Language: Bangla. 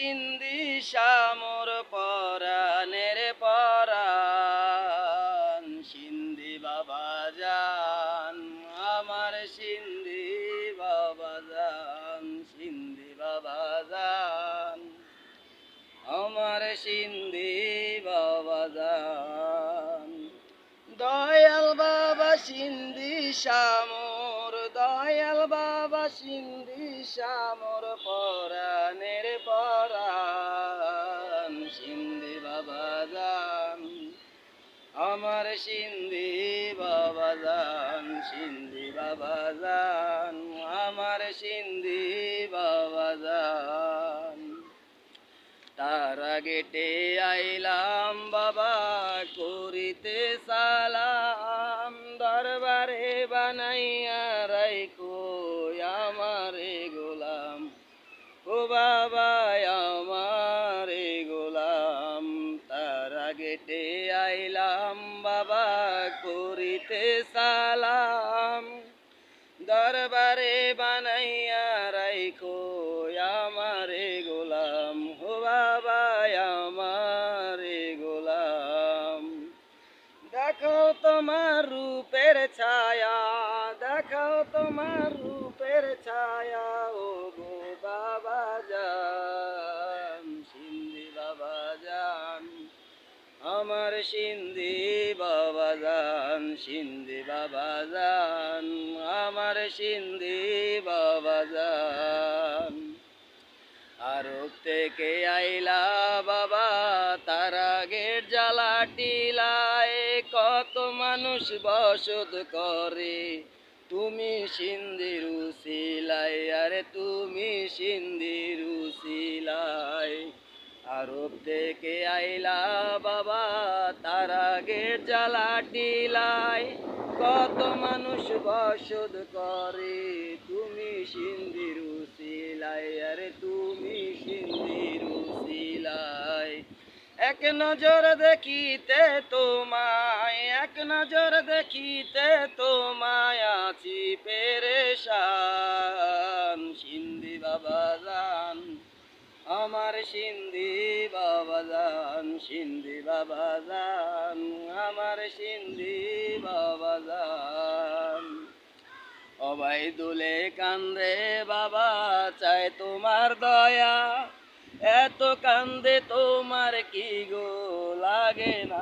সিন্ধি শামর পরাণের পরাণ সিন্ধি বাবা জান আমার সিন্ধি বাবা জান সিন্ধি বাবা জান আমার সিন্ধি বাবা জান দয়াল বাবা সিন্ধি শামর দয়াল বাবা সিন্ধি শামর পরাণের পরাণ সিন্ধি বাবা জান আমার সিন্ধি বাবা জান সিন্ধি বাবা জান আমার সিন্ধি বাবা জান তারা গেটে আইলাম বাবা করিতে সালাম দরবারে বানাইয়া রাইখো আমারে গোলাম ও বাবা আমারে গোলাম তারা গেটে আইলাম বাবা করিতে সালাম দরবারে বানাইয়া রাইখো আমারে গোলাম ও বাবা আমারে গোলাম দেখাও তোমার রূপের ছায়া দেখাও তোমার রূপের ছায়া ও গো বাবা জান সিন্ধি বাবা জান আমার সিন্ধি বাবা জান সিন্ধি বাবা জান আমার সিন্ধি বাবা জান আরব থেকে আইলা বাবা তারা গেট জ্বালা টিলায় কত মানুষ বসত করে তুমি সিন্ধির উসিলায় আরে তুমি সিন্ধির উসিলায় আরব থেকে আইলা বাবা তারা গেট জ্বালা টিলায় কত মানুষ বসত করে তুমি সিন্ধির উসিলায় আরে তুমি সিন্ধির উসিলায় এক নজর দেখিতে তোমায় এক নজর দেখিতে তোমায় আছি পেরেশান সিন্ধি বাবা জান আমার সিন্ধি বাবা জান সিন্ধি বাবা জান আমার সিন্ধি বাবা জান অবাই দুলে কান্দে বাবা চায় তোমার দয়া এত কান্দে তোমার কি গো লাগে না।